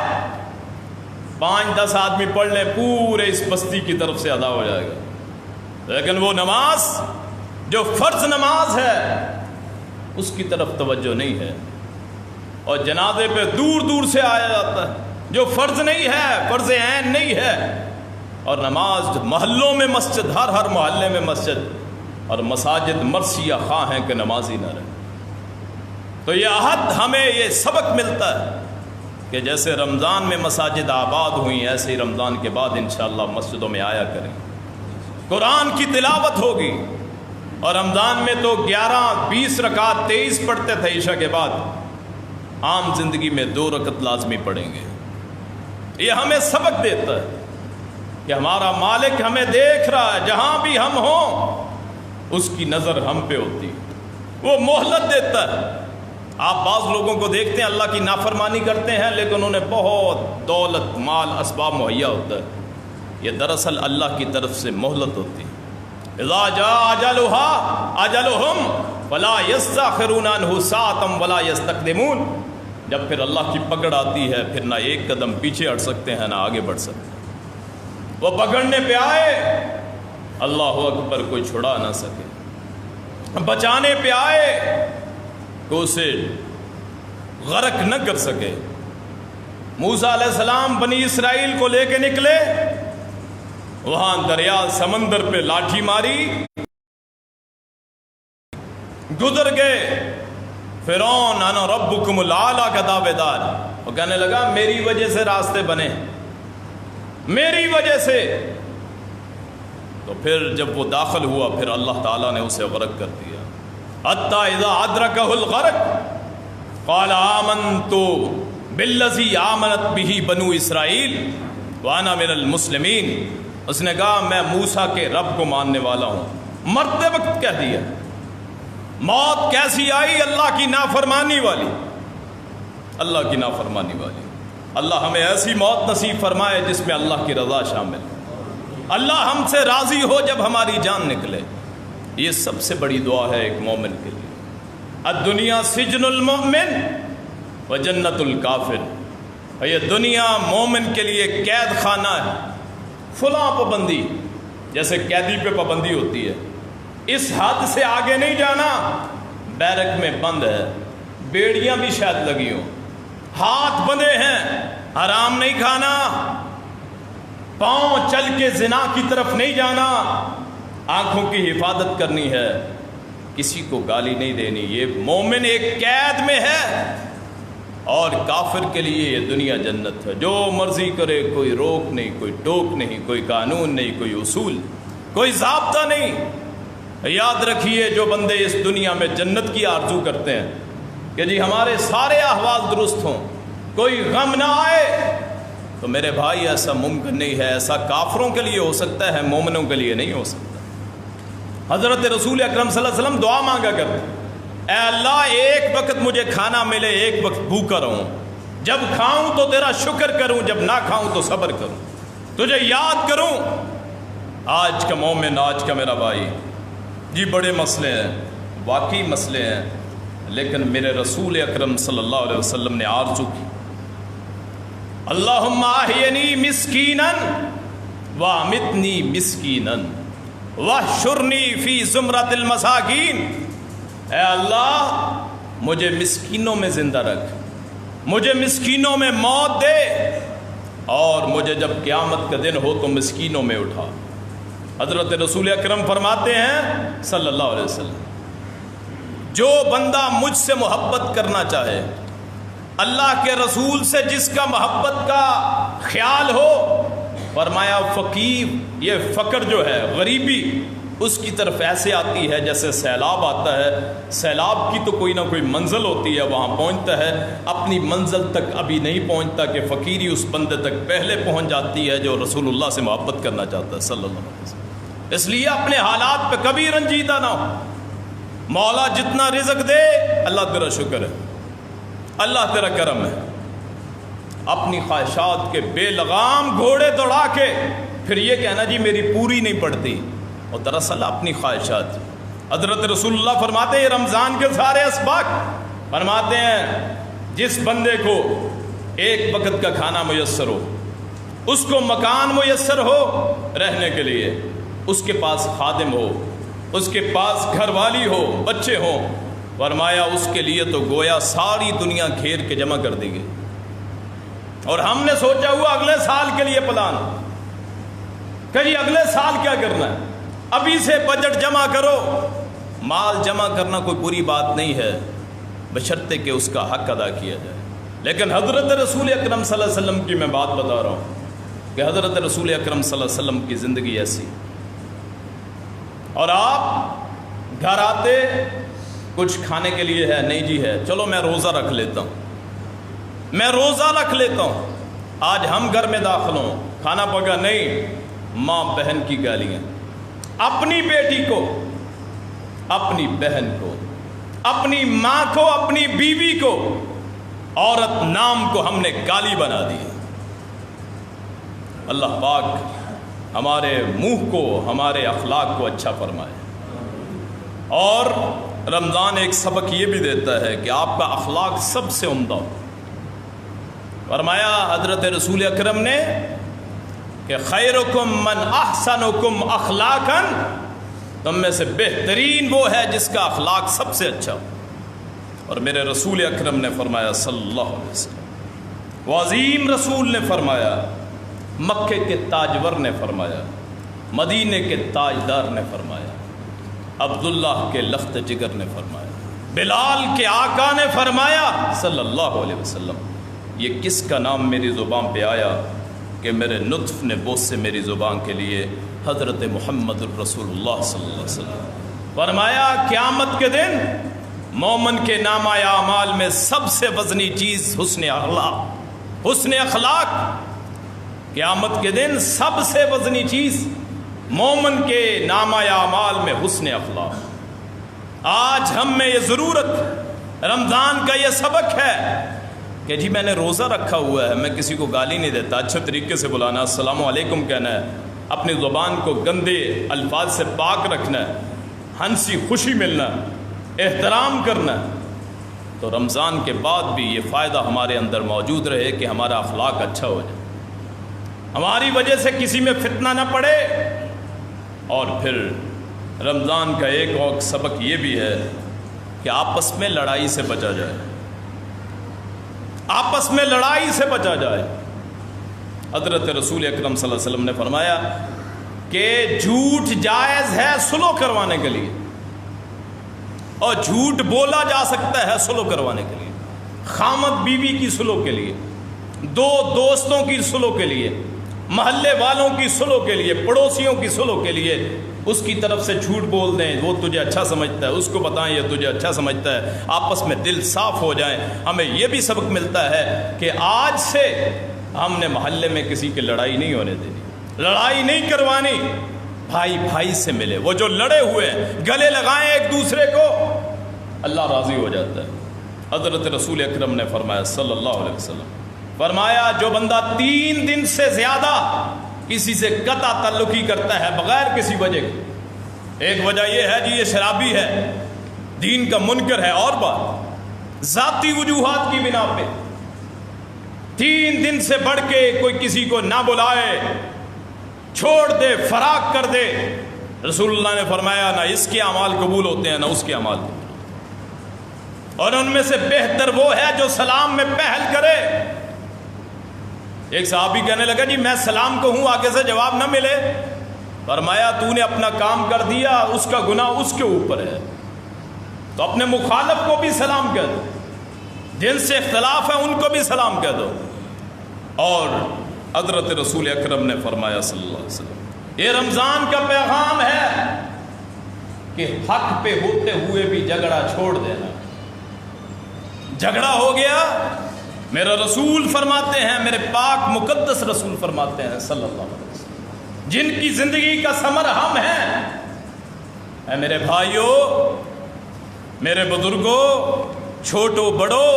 5-10 آدمی پڑھ لیں پورے اس بستی کی طرف سے ادا ہو جائے گا، لیکن وہ نماز جو فرض نماز ہے اس کی طرف توجہ نہیں ہے، اور جنازے پہ دور دور سے آیا جاتا ہے جو فرض نہیں ہے، فرض عین نہیں ہے، اور نماز محلوں میں مسجد، ہر محلے میں مسجد، اور مساجد مرثیہ خواہ ہیں کہ نماز ہی نہ رہے۔ تو یہ عہد ہمیں یہ سبق ملتا ہے کہ جیسے رمضان میں مساجد آباد ہوئی، ایسے ہی رمضان کے بعد انشاءاللہ مسجدوں میں آیا کریں، قرآن کی تلاوت ہوگی، اور رمضان میں تو 11-20 رکعت 23 پڑھتے تھے عشاء کے بعد، عام زندگی میں 2 رکعت لازمی پڑھیں گے۔ یہ ہمیں سبق دیتا ہے کہ ہمارا مالک ہمیں دیکھ رہا ہے، جہاں بھی ہم ہوں اس کی نظر ہم پہ ہوتی ہے، وہ مہلت دیتا ہے۔ آپ بعض لوگوں کو دیکھتے ہیں اللہ کی نافرمانی کرتے ہیں لیکن انہیں بہت دولت، مال، اسباب مہیا ہوتا ہے، یہ دراصل اللہ کی طرف سے مہلت ہوتی ہے۔ اذا جاء اجلهم فلا يستأخرون عنه ساعة ولا يستقدمون، جب پھر اللہ کی پکڑ آتی ہے پھر نہ ایک قدم پیچھے ہٹ سکتے ہیں نہ آگے بڑھ سکتے ہیں۔ وہ پکڑنے پہ آئے اللہ اکبر کوئی چھڑا نہ سکے، بچانے پہ آئے کہ اسے غرق نہ کر سکے۔ موسیٰ علیہ السلام بنی اسرائیل کو لے کے نکلے، وہاں دریا سمندر پہ لاٹھی ماری، گزر گئے، فرعون انا ربکم الاعلی کا دعوے دار، وہ کہنے لگا میری وجہ سے راستے بنے، میری وجہ سے۔ تو پھر جب وہ داخل ہوا پھر اللہ تعالیٰ نے اسے غرق کر دیا۔ حتی اذا ادرکہ الغرق قال آمنت بالذی آمنت بہ بنو اسرائیل وانا من المسلمین، اس نے کہا میں موسیٰ کے رب کو ماننے والا ہوں، مرتے وقت کہہ دیا۔ موت کیسی آئی؟ اللہ کی نافرمانی والی، اللہ کی نافرمانی والی۔ اللہ ہمیں ایسی موت نصیب فرمائے جس میں اللہ کی رضا شامل، اللہ ہم سے راضی ہو جب ہماری جان نکلے۔ یہ سب سے بڑی دعا ہے ایک مومن کے لیے۔ الدنیا سجن المؤمن و جنت الکافر، یہ دنیا مومن کے لیے قید خانہ ہے، فلاں پابندی، جیسے قیدی پہ پابندی ہوتی ہے، اس حد سے آگے نہیں جانا، بیرک میں بند ہے، بیڑیاں بھی شاید لگی ہوں، ہاتھ بندھے ہیں، حرام نہیں کھانا، پاؤں چل کے زنا کی طرف نہیں جانا، آنکھوں کی حفاظت کرنی ہے، کسی کو گالی نہیں دینی۔ یہ مومن ایک قید میں ہے، اور کافر کے لیے یہ دنیا جنت ہے، جو مرضی کرے، کوئی روک نہیں، کوئی ٹوک نہیں، کوئی قانون نہیں، کوئی اصول، کوئی ضابطہ نہیں۔ یاد رکھیے جو بندے اس دنیا میں جنت کی آرزو کرتے ہیں کہ جی ہمارے سارے احوال درست ہوں، کوئی غم نہ آئے، تو میرے بھائی ایسا ممکن نہیں ہے۔ ایسا کافروں کے لیے ہو سکتا ہے، مومنوں کے لیے نہیں ہو سکتا۔ حضرت رسول اکرم صلی اللہ علیہ وسلم دعا مانگا کرتے، اے اللہ ایک وقت مجھے کھانا ملے، ایک وقت بھوکا رہوں، جب کھاؤں تو تیرا شکر کروں، جب نہ کھاؤں تو صبر کروں، تجھے یاد کروں۔ آج کا مومن، آج کا میرا بھائی، جی بڑے مسئلے ہیں، واقعی مسئلے ہیں، لیکن میرے رسول اکرم صلی اللہ علیہ وسلم نے آرزو کی، اللہم احینی مسکینا وامتنی مسکینا واحشرنی فی زمرۃ المساکین، اے اللہ مجھے مسکینوں میں زندہ رکھ، مجھے مسکینوں میں موت دے، اور مجھے جب قیامت کا دن ہو تو مسکینوں میں اٹھا۔ حضرت رسول اکرم فرماتے ہیں صلی اللہ علیہ وسلم، جو بندہ مجھ سے محبت کرنا چاہے، اللہ کے رسول سے جس کا محبت کا خیال ہو، فرمایا فقیر، یہ فقر جو ہے، غریبی، اس کی طرف ایسے آتی ہے جیسے سیلاب آتا ہے، سیلاب کی تو کوئی نہ کوئی منزل ہوتی ہے، وہاں پہنچتا ہے، اپنی منزل تک ابھی نہیں پہنچتا کہ فقیری اس بندے تک پہلے پہنچ جاتی ہے جو رسول اللہ سے محبت کرنا چاہتا ہے صلی اللہ علیہ وسلم۔ اس لیے اپنے حالات پہ کبھی رنجیدہ نہ ہو، مولا جتنا رزق دے اللہ تیرا شکر ہے، اللہ تیرا کرم ہے۔ اپنی خواہشات کے بے لگام گھوڑے دوڑا کے پھر یہ کہنا جی میری پوری نہیں پڑتی، اور دراصل اپنی خواہشات۔ حضرت رسول اللہ فرماتے ہیں رمضان کے سارے اسباق فرماتے ہیں جس بندے کو ایک وقت کا کھانا میسر ہو، اس کو مکان میسر ہو رہنے کے لیے، اس کے پاس خادم ہو، اس کے پاس گھر والی ہو، بچے ہوں، فرمایا اس کے لیے تو گویا ساری دنیا گھیر کے جمع کر دی گئی۔ اور ہم نے سوچا ہوا اگلے سال کے لیے پلان کہ جی اگلے سال کیا کرنا ہے، ابھی سے بجٹ جمع کرو۔ مال جمع کرنا کوئی بری بات نہیں ہے، بشرطے کہ اس کا حق ادا کیا جائے۔ لیکن حضرت رسول اکرم صلی اللہ علیہ وسلم کی میں بات بتا رہا ہوں کہ حضرت رسول اکرم صلی اللہ علیہ وسلم کی زندگی ایسی، اور آپ گھر آتے کچھ کھانے کے لیے ہے، نہیں جی ہے، چلو میں روزہ رکھ لیتا ہوں، میں روزہ رکھ لیتا ہوں، آج ہم گھر میں داخل ہوں، کھانا پکا نہیں، ماں بہن کی گالیاں، اپنی بیٹی کو، اپنی بہن کو، اپنی ماں کو، اپنی بیوی کو عورت نام کو ہم نے گالی بنا دی۔ اللہ پاک ہمارے منہ کو، ہمارے اخلاق کو اچھا فرمائے۔ اور رمضان ایک سبق یہ بھی دیتا ہے کہ آپ کا اخلاق سب سے عمدہ ہو۔ فرمایا حضرت رسول اکرم نے کہ خیرکم من احسنکم اخلاقا، تم میں سے بہترین وہ ہے جس کا اخلاق سب سے اچھا ہو۔ اور میرے رسول اکرم نے فرمایا صلی اللہ علیہ وسلم، وہ عظیم رسول نے فرمایا، مکے کے تاجور نے فرمایا، مدینے کے تاجدار نے فرمایا، عبداللہ کے لخت جگر نے فرمایا، بلال کے آقا نے فرمایا صلی اللہ علیہ وسلم، یہ کس کا نام میری زبان پہ آیا کہ میرے نطف نے بوس سے میری زبان کے لیے حضرت محمد الرسول اللہ صلی اللہ علیہ وسلم۔ فرمایا قیامت کے دن مومن کے نامہ اعمال میں سب سے وزنی چیز حسن اخلاق، حسن اخلاق۔ قیامت کے دن سب سے وزنی چیز مومن کے نامہ اعمال میں حسن اخلاق۔ آج ہم میں یہ ضرورت، رمضان کا یہ سبق ہے کہ جی میں نے روزہ رکھا ہوا ہے، میں کسی کو گالی نہیں دیتا، اچھے طریقے سے بلانا، السلام علیکم کہنا ہے، اپنی زبان کو گندے الفاظ سے پاک رکھنا ہے، ہنسی خوشی ملنا، احترام کرنا۔ تو رمضان کے بعد بھی یہ فائدہ ہمارے اندر موجود رہے کہ ہمارا اخلاق اچھا ہو جائے، ہماری وجہ سے کسی میں فتنہ نہ پڑے۔ اور پھر رمضان کا ایک اور سبق یہ بھی ہے کہ آپس میں لڑائی سے بچا جائے، آپس میں لڑائی سے بچا جائے۔ حضرت رسول اکرم صلی اللہ علیہ وسلم نے فرمایا کہ جھوٹ جائز ہے صلح کروانے کے لیے، اور جھوٹ بولا جا سکتا ہے صلح کروانے کے لیے، خامد بیوی کی صلح کے لیے، دو دوستوں کی صلح کے لیے، محلے والوں کی صلح کے لیے، پڑوسیوں کی صلح کے لیے۔ اس کی طرف سے جھوٹ بول دیں، وہ تجھے اچھا سمجھتا ہے، اس کو بتائیں یہ تجھے اچھا سمجھتا ہے، آپس میں دل صاف ہو جائیں۔ ہمیں یہ بھی سبق ملتا ہے کہ آج سے ہم نے محلے میں کسی کی لڑائی نہیں ہونے دینی، لڑائی نہیں کروانی، بھائی بھائی سے ملے، وہ جو لڑے ہوئے ہیں گلے لگائیں ایک دوسرے کو، اللہ راضی ہو جاتا ہے۔ حضرت رسول اکرم نے فرمایا صلی اللہ علیہ وسلم، فرمایا جو بندہ 3 دن سے زیادہ کسی سے قطع تعلقی کرتا ہے بغیر کسی وجہ کے، ایک وجہ یہ ہے جی یہ شرابی ہے، دین کا منکر ہے، اور بات ذاتی وجوہات کی بنا پہ 3 دن سے بڑھ کے کوئی کسی کو نہ بلائے، چھوڑ دے، فراق کر دے، رسول اللہ نے فرمایا نہ اس کے اعمال قبول ہوتے ہیں نہ اس کے اعمال قبول ہوتے ہیں، اور ان میں سے بہتر وہ ہے جو سلام میں پہل کرے۔ ایک صحابی کہنے لگا جی میں سلام کہوں آگے سے جواب نہ ملے، فرمایا تو نے اپنا کام کر دیا، اس کا گناہ اس کے اوپر ہے، تو اپنے مخالف کو بھی سلام کہہ دو، جن سے اختلاف ہے ان کو بھی سلام کہہ دو۔ اور حضرت رسول اکرم نے فرمایا صلی اللہ علیہ وسلم، یہ رمضان کا پیغام ہے کہ حق پہ ہوتے ہوئے بھی جھگڑا چھوڑ دینا۔ جھگڑا ہو گیا، میرا رسول فرماتے ہیں، میرے پاک مقدس رسول فرماتے ہیں صلی اللہ علیہ وسلم، جن کی زندگی کا ثمر ہم ہیں، اے میرے بھائیوں، میرے بزرگوں، چھوٹو بڑو،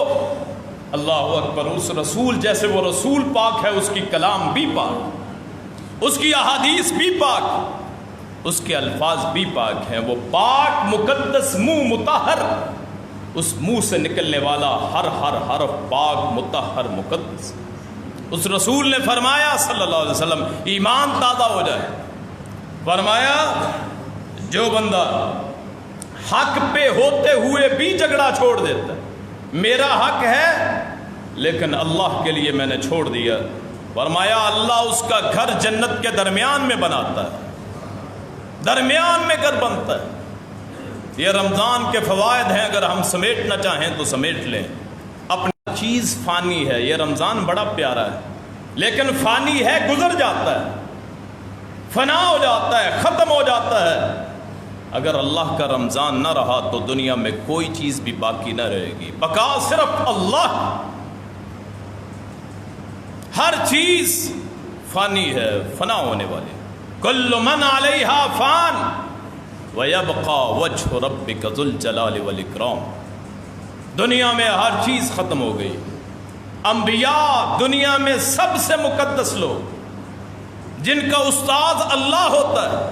اللہ اکبر، اس رسول جیسے وہ رسول پاک ہے، اس کی کلام بھی پاک، اس کی احادیث بھی پاک، اس کے الفاظ بھی پاک ہیں، وہ پاک مقدس منہ مطہر اس منہ سے نکلنے والا ہر حرف پاک مطہر مقدس. اس رسول نے فرمایا صلی اللہ علیہ وسلم ایمان تازہ ہو جائے. فرمایا جو بندہ حق پہ ہوتے ہوئے بھی جھگڑا چھوڑ دیتا ہے, میرا حق ہے لیکن اللہ کے لیے میں نے چھوڑ دیا, فرمایا اللہ اس کا گھر جنت کے درمیان میں بناتا ہے, درمیان میں گھر بنتا ہے. یہ رمضان کے فوائد ہیں, اگر ہم سمیٹنا چاہیں تو سمیٹ لیں. اپنی چیز فانی ہے, یہ رمضان بڑا پیارا ہے لیکن فانی ہے, گزر جاتا ہے, فنا ہو جاتا ہے, ختم ہو جاتا ہے. اگر اللہ کا رمضان نہ رہا تو دنیا میں کوئی چیز بھی باقی نہ رہے گی, بقا صرف اللہ. ہر چیز فانی ہے, فنا ہونے والی. کل من علیہا فان وَيَبْقَى وَجْهُ رَبِّكَ ذُو الْجَلَالِ وَالْإِكْرَامِ. دنیا میں ہر چیز ختم ہو گئی. انبیاء دنیا میں سب سے مقدس لوگ, جن کا استاد اللہ ہوتا ہے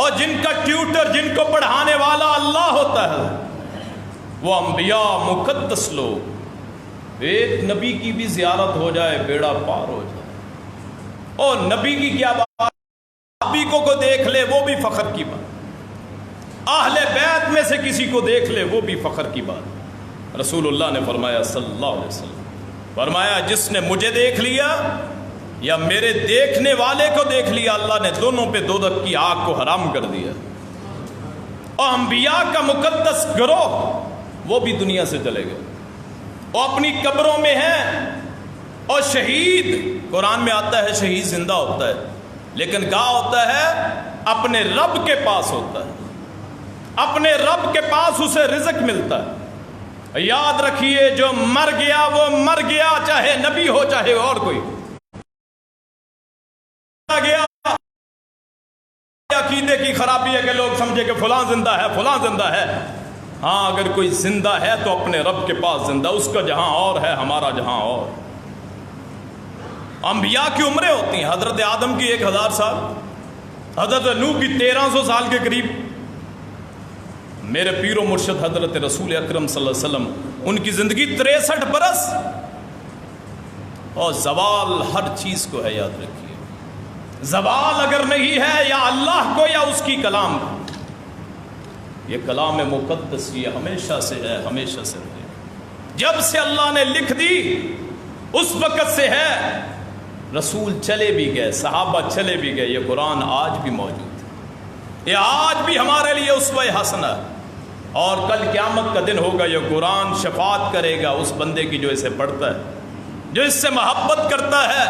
اور جن کا ٹیوٹر, جن کو پڑھانے والا اللہ ہوتا ہے, وہ انبیاء مقدس لوگ. ایک نبی کی بھی زیارت ہو جائے بیڑا پار ہو جائے. اور نبی کی کیا بات, نبی کو دیکھ لے وہ بھی فخر کی بات, اہل بیت میں سے کسی کو دیکھ لے وہ بھی فخر کی بات. رسول اللہ نے فرمایا صلی اللہ علیہ وسلم, فرمایا جس نے مجھے دیکھ لیا یا میرے دیکھنے والے کو دیکھ لیا, اللہ نے دونوں پہ دوزخ کی آگ کو حرام کر دیا. اور انبیاء کا مقدس گروہ وہ بھی دنیا سے چلے گئے, وہ اپنی قبروں میں ہیں. اور شہید, قرآن میں آتا ہے شہید زندہ ہوتا ہے, لیکن کہاں ہوتا ہے, اپنے رب کے پاس ہوتا ہے. اپنے رب کے پاس اسے رزق ملتا ہے. یاد رکھیے جو مر گیا وہ مر گیا, چاہے نبی ہو چاہے اور کوئی. گیا عقیدے کی خرابی ہے کہ لوگ سمجھے کہ فلاں زندہ ہے, فلاں زندہ ہے. ہاں اگر کوئی زندہ ہے تو اپنے رب کے پاس زندہ, اس کا جہاں اور ہے, ہمارا جہاں اور. انبیاء کی عمریں ہوتی ہیں. حضرت آدم کی 1000 سال, حضرت نوح کی 1300 سال کے قریب. میرے پیر و مرشد حضرت رسول اکرم صلی اللہ علیہ وسلم, ان کی زندگی 63 برس. اور زوال ہر چیز کو ہے, یاد رکھیے. زوال اگر نہیں ہے یا اللہ کو یا اس کی کلام کو, یہ کلام مقدس یہ ہمیشہ سے ہے, ہمیشہ سے ہے. جب سے اللہ نے لکھ دی اس وقت سے ہے. رسول چلے بھی گئے, صحابہ چلے بھی گئے, یہ قرآن آج بھی موجود ہے, یہ آج بھی ہمارے لیے اسوہ حسنہ. اور کل قیامت کا دن ہوگا, یہ قرآن شفاعت کرے گا اس بندے کی جو اسے پڑھتا ہے, جو اس سے محبت کرتا ہے.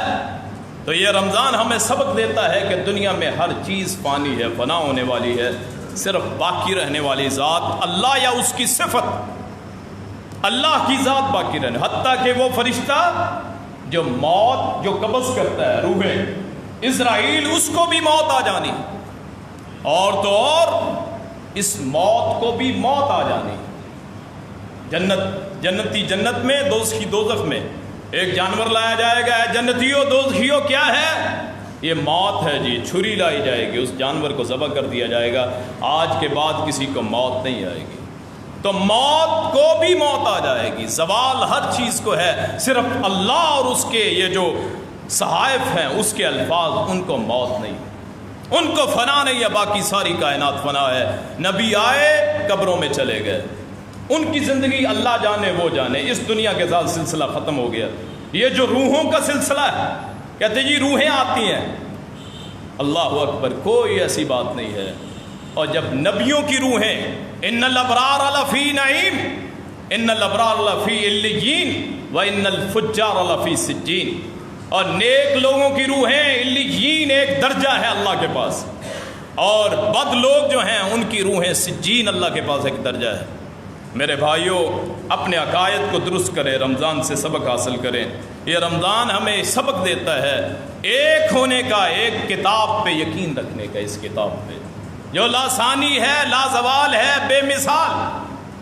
تو یہ رمضان ہمیں سبق دیتا ہے کہ دنیا میں ہر چیز فانی ہے, فنا ہونے والی ہے. صرف باقی رہنے والی ذات اللہ یا اس کی صفت, اللہ کی ذات باقی رہنے. حتیٰ کہ وہ فرشتہ جو موت جو قبض کرتا ہے روحیں, اسرائیل, اس کو بھی موت آ جانی, اور تو اور اس موت کو بھی موت آ جانی. جنتی جنت میں, دوزخی دوزخ میں. ایک جانور لایا جائے گا, جنتیوں دوزخیوں کیا ہے, یہ موت ہے جی, چھری لائی جائے گی, اس جانور کو ذبح کر دیا جائے گا. آج کے بعد کسی کو موت نہیں آئے گی. تو موت کو بھی موت آ جائے گی. زوال ہر چیز کو ہے, صرف اللہ اور اس کے یہ جو صحائف ہیں اس کے الفاظ, ان کو موت نہیں, ان کو فنا نہیں ہے. باقی ساری کائنات فنا ہے. نبی آئے قبروں میں چلے گئے, ان کی زندگی اللہ جانے وہ جانے. اس دنیا کے ساتھ سلسلہ ختم ہو گیا. یہ جو روحوں کا سلسلہ ہے, کہتے جی روحیں آتی ہیں, اللہ اکبر, کوئی ایسی بات نہیں ہے. اور جب نبیوں کی روحیں, ان الابرار لفی نعیم, ان الابرار لفی علیین وان الفجار لفی سجین. اور نیک لوگوں کی روحیں علیین ایک درجہ ہے اللہ کے پاس, اور بد لوگ جو ہیں ان کی روحیں سجین اللہ کے پاس ایک درجہ ہے. میرے بھائیوں, اپنے عقائد کو درست کریں, رمضان سے سبق حاصل کریں. یہ رمضان ہمیں سبق دیتا ہے ایک ہونے کا, ایک کتاب پہ یقین رکھنے کا. اس کتاب پہ جو لاسانی ہے, لازوال ہے, بے مثال,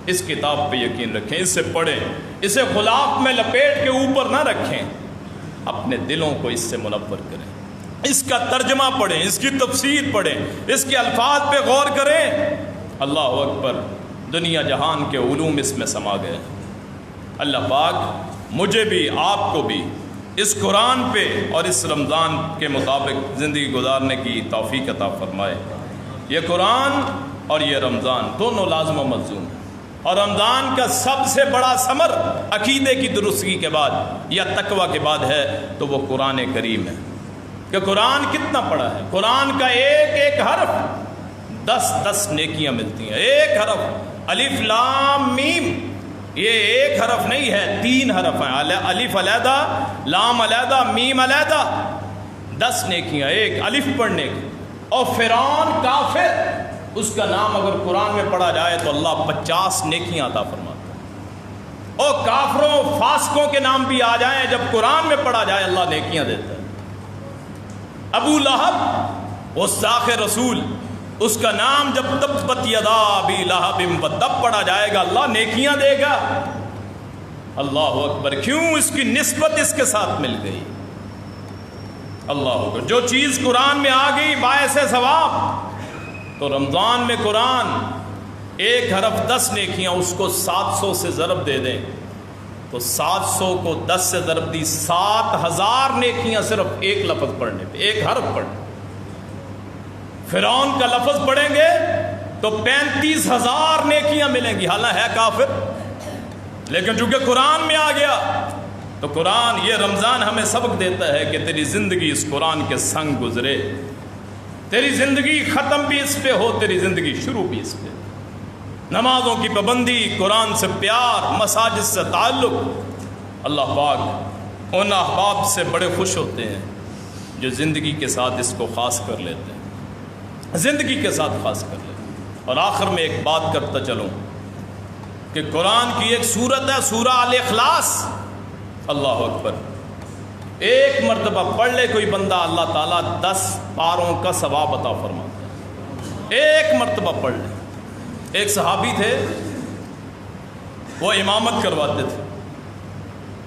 اس کتاب پہ یقین رکھیں, اس سے پڑھیں, اسے غلاف میں لپیٹ کے اوپر نہ رکھیں, اپنے دلوں کو اس سے منور کریں, اس کا ترجمہ پڑھیں, اس کی تفسیر پڑھیں, اس کے الفاظ پہ غور کریں. اللہ اکبر. دنیا جہان کے علوم اس میں سما گئے۔ اللہ پاک مجھے بھی آپ کو بھی اس قرآن پہ اور اس رمضان کے مطابق زندگی گزارنے کی توفیق عطا فرمائے۔ یہ قرآن اور یہ رمضان دونوں لازم و ملزوم ہیں، اور رمضان کا سب سے بڑا ثمر عقیدے کی درستگی کے بعد یا تقوی کے بعد ہے تو وہ قرآن کریم ہے کہ قرآن کتنا پڑھا ہے۔ قرآن کا ایک ایک حرف 10 نیکیاں ملتی ہیں۔ ایک حرف الف لام میم، یہ ایک حرف نہیں ہے، 3 حرف ہیں، الف علیحدہ، لام علیحدہ، میم علیحدہ، 10 نیکیاں ایک الف پڑھنے کی۔ اور فرعون کافر، اس کا نام اگر قرآن میں پڑھا جائے تو اللہ 50 نیکیاں عطا فرماتا ہے۔ اور کافروں فاسقوں کے نام بھی آ جائیں، جب قرآن میں پڑھا جائے اللہ نیکیاں دیتا ہے۔ ابو لہب غستاخ رسول، اس کا نام جب تبت یدا ابی لہب وتب پڑھا جائے گا اللہ نیکیاں دے گا۔ اللہ اکبر، کیوں؟ اس کی نسبت اس کے ساتھ مل گئی۔ اللہ اکبر، جو چیز قرآن میں آ گئی باعث ثواب، تو رمضان میں قرآن ایک حرف 10 نیکیاں، اس کو 700 سے ضرب دے دیں تو 700 کو 10 سے ضرب دی 7000 نیکیاں صرف ایک لفظ پڑھنے پہ، ایک حرف پڑھنے۔ فرعون کا لفظ پڑھیں گے تو 35000 نیکیاں ملیں گی، حالانکہ ہے کافر، لیکن چونکہ قرآن میں آ گیا تو قرآن، یہ رمضان ہمیں سبق دیتا ہے کہ تیری زندگی اس قرآن کے سنگ گزرے، تیری زندگی ختم بھی اس پہ ہو، تیری زندگی شروع بھی اس پہ۔ نمازوں کی پابندی، قرآن سے پیار، مساجد سے تعلق۔ اللہ پاک ان احباب سے بڑے خوش ہوتے ہیں جو زندگی کے ساتھ اس کو خاص کر لیتے ہیں، زندگی کے ساتھ خاص کر لیتے ہیں۔ اور آخر میں ایک بات کرتا چلوں کہ قرآن کی ایک سورت ہے سورہ الاخلاص، اللہ اکبر، ایک مرتبہ پڑھ لے کوئی بندہ اللہ تعالیٰ 10 پاروں کا ثواب عطا فرماتا ہے، ایک مرتبہ پڑھ لے۔ ایک صحابی تھے، وہ امامت کرواتے تھے،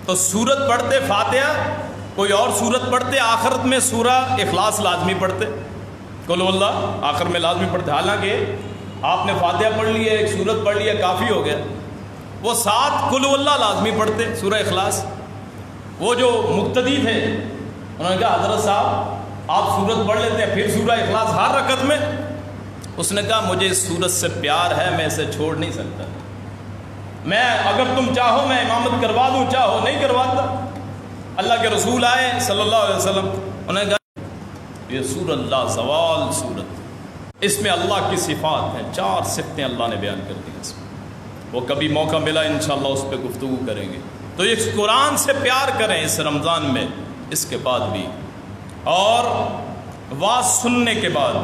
تو سورت پڑھتے فاتحہ، کوئی اور سورت پڑھتے، آخرت میں سورہ اخلاص لازمی پڑھتے، قل ہو اللہ آخر میں لازمی پڑھتے۔ حالانکہ آپ نے فاتحہ پڑھ لی ہے، ایک سورت پڑھ لی ہے، کافی ہو گیا، وہ 7 قل ہو اللہ لازمی پڑھتے، سورہ اخلاص۔ وہ جو مقتدی تھے انہوں نے کہا حضرت صاحب آپ سورت پڑھ لیتے ہیں پھر سورہ اخلاص ہر رکعت میں؟ اس نے کہا مجھے اس سورت سے پیار ہے، میں اسے چھوڑ نہیں سکتا، میں اگر تم چاہو میں امامت کروا دوں، چاہو نہیں کرواتا۔ اللہ کے رسول آئے صلی اللہ علیہ وسلم، انہوں نے کہا یہ سورت لا زوال سورت، اس میں اللہ کی صفات ہیں، 4 صفتیں اللہ نے بیان کر دی اس میں، وہ کبھی موقع ملا انشاءاللہ اس پہ گفتگو کریں گے۔ تو اس قرآن سے پیار کریں اس رمضان میں، اس کے بعد بھی، اور واز سننے کے بعد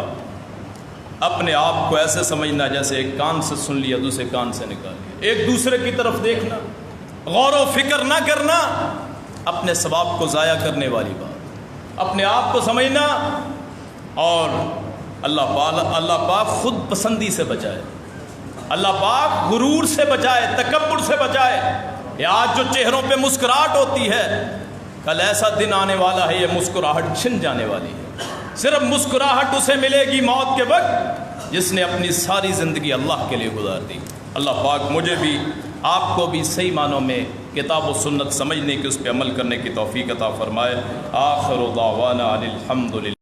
اپنے آپ کو ایسے سمجھنا جیسے ایک کان سے سن لیا دوسرے کان سے نکال لیا، ایک دوسرے کی طرف دیکھنا، غور و فکر نہ کرنا، اپنے ثواب کو ضائع کرنے والی بات، اپنے آپ کو سمجھنا، اور اللہ پاک خود پسندی سے بچائے، اللہ پاک غرور سے بچائے، تکبر سے بچائے۔ کہ آج جو چہروں پہ مسکراہٹ ہوتی ہے، کل ایسا دن آنے والا ہے یہ مسکراہٹ چھن جانے والی ہے۔ صرف مسکراہٹ اسے ملے گی موت کے وقت جس نے اپنی ساری زندگی اللہ کے لیے گزار دی۔ اللہ پاک مجھے بھی آپ کو بھی صحیح معنوں میں کتاب و سنت سمجھنے کی، اس پہ عمل کرنے کی توفیق عطا فرمائے۔ آخر دعوانا الحمدللہ۔